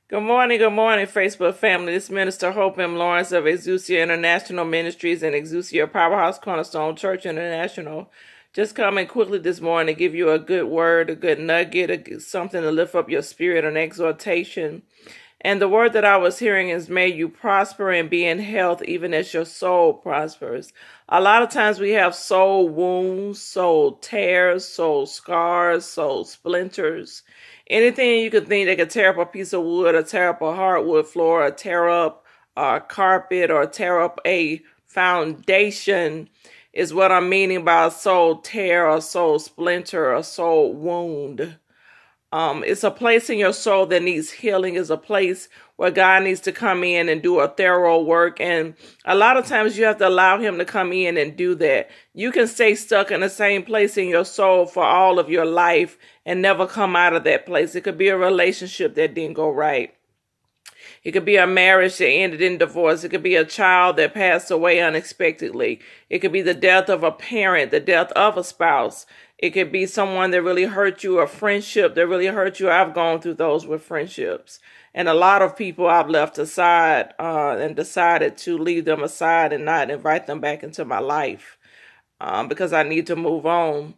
Good morning, Facebook family. This is Minister Hope M. Lawrence of Exousia International Ministries and Exousia Powerhouse Cornerstone Church International. Just coming quickly this morning to give you a good word, a good nugget, something to lift up your spirit, an exhortation. And the word that I was hearing is, may you prosper and be in health even as your soul prospers. A lot of times we have soul wounds, soul tears, soul scars, soul splinters. Anything you could think that could tear up a piece of wood, or tear up a hardwood floor, or tear up a carpet, or tear up a foundation is what I'm meaning by a soul tear, or soul splinter, or soul wound. It's a place in your soul that needs healing. It's a place where God needs to come in and do a thorough work. And a lot of times you have to allow him to come in and do that. You can stay stuck in the same place in your soul for all of your life and never come out of that place. It could be a relationship that didn't go right. It could be a marriage that ended in divorce. It could be a child that passed away unexpectedly. It could be the death of a parent, the death of a spouse. It could be someone that really hurt you, a friendship that really hurt you. I've gone through those with friendships. And a lot of people I've left aside and decided to leave them aside and not invite them back into my life because I need to move on.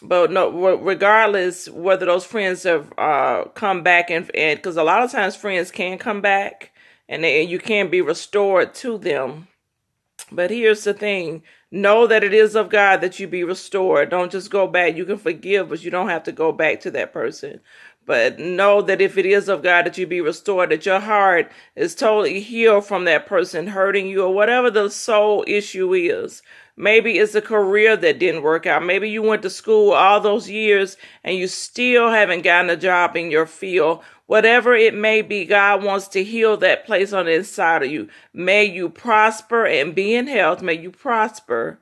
But no, regardless whether those friends have come back and because a lot of times friends can come back and you can be restored to them. But here's the thing. Know that it is of God that you be restored. Don't just go back. You can forgive, but you don't have to go back to that person. But know that if it is of God that you be restored, that your heart is totally healed from that person hurting you or whatever the soul issue is. Maybe it's a career that didn't work out. Maybe you went to school all those years and you still haven't gotten a job in your field. Whatever it may be, God wants to heal that place on the inside of you. May you prosper and be in health. May you prosper.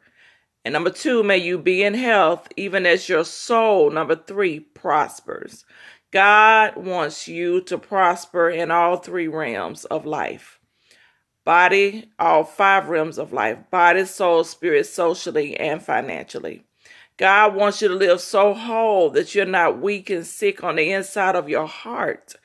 And number 2, may you be in health even as your soul, number 3, prospers. God wants you to prosper in all 3 realms of life. Body, all 5 realms of life. Body, soul, spirit, socially, and financially. God wants you to live so whole that you're not weak and sick on the inside of your heart.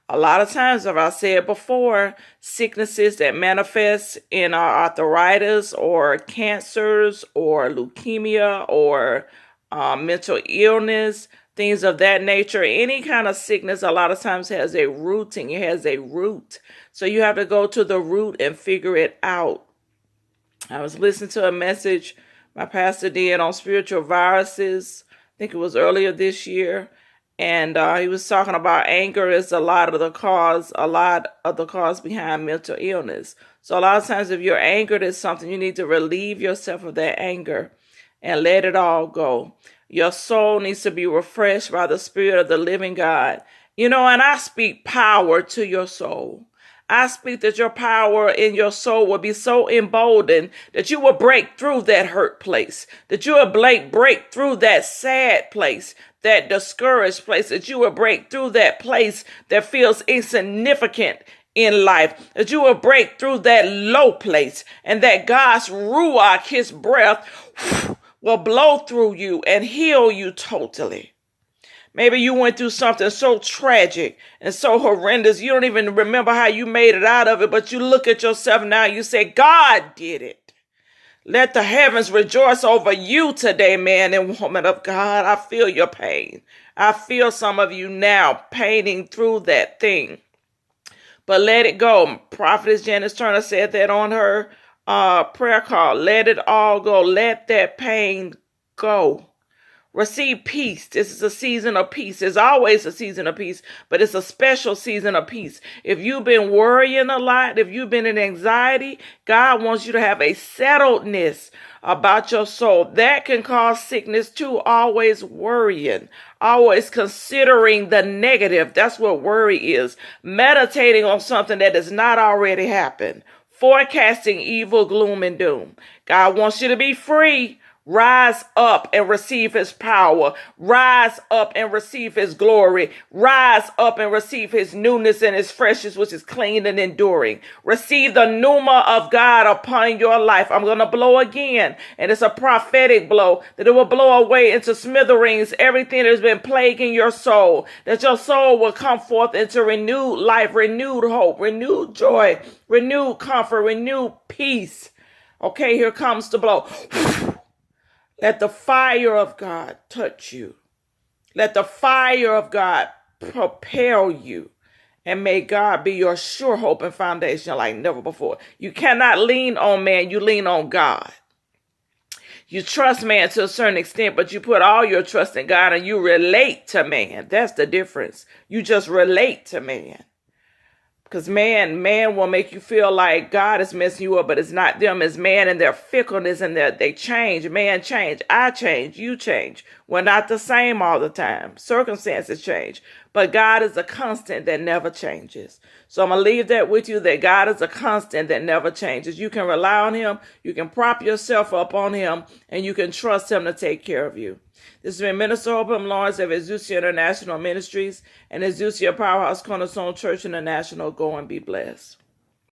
A lot of times, as I said before, sicknesses that manifest in arthritis or cancers or leukemia or mental illness, things of that nature, any kind of sickness a lot of times has a rooting. It has a root. So you have to go to the root and figure it out. I was listening to a message my pastor did on spiritual viruses. I think it was earlier this year. And he was talking about anger is a lot of the cause behind mental illness. So a lot of times if you're angered at something, you need to relieve yourself of that anger and let it all go. Your soul needs to be refreshed by the Spirit of the living God. And I speak power to your soul. I speak that your power in your soul will be so emboldened that you will break through that hurt place, that you will break through that sad place, that discouraged place, that you will break through that place that feels insignificant in life, that you will break through that low place, and that God's ruach, his breath, will blow through you and heal you totally. Maybe you went through something so tragic and so horrendous, you don't even remember how you made it out of it, but you look at yourself now and you say, God did it. Let the heavens rejoice over you today, man and woman of God. I feel your pain. I feel some of you now paining through that thing. But let it go. Prophetess Janice Turner said that on her prayer call. Let it all go. Let that pain go. Receive peace. This is a season of peace. There's always a season of peace, but it's a special season of peace. If you've been worrying a lot, if you've been in anxiety, God wants you to have a settledness about your soul. That can cause sickness too. Always worrying, always considering the negative. That's what worry is. Meditating on something that has not already happened. Forecasting evil, gloom, and doom. God wants you to be free. Rise up and receive his power. Rise up and receive his glory. Rise up and receive his newness and his freshness, which is clean and enduring. Receive the pneuma of God upon your life. I'm going to blow again, and it's a prophetic blow, that it will blow away into smithereens everything that has been plaguing your soul, that your soul will come forth into renewed life, renewed hope, renewed joy, renewed comfort, renewed peace. Okay, here comes the blow. Let the fire of God touch you. Let the fire of God propel you. And may God be your sure hope and foundation like never before. You cannot lean on man, you lean on God. You trust man to a certain extent, but you put all your trust in God and you relate to man. That's the difference. You just relate to man. Because man will make you feel like God is messing you up, but it's not them. It's man and their fickleness, and they change. Man change. I change. You change. We're not the same all the time. Circumstances change. But God is a constant that never changes. So I'm going to leave that with you, that God is a constant that never changes. You can rely on him. You can prop yourself up on him, and you can trust him to take care of you. This has been Minister Hope Lawrence of Exousia International Ministries and Exousia Powerhouse Cornerstone Church International. Go and be blessed.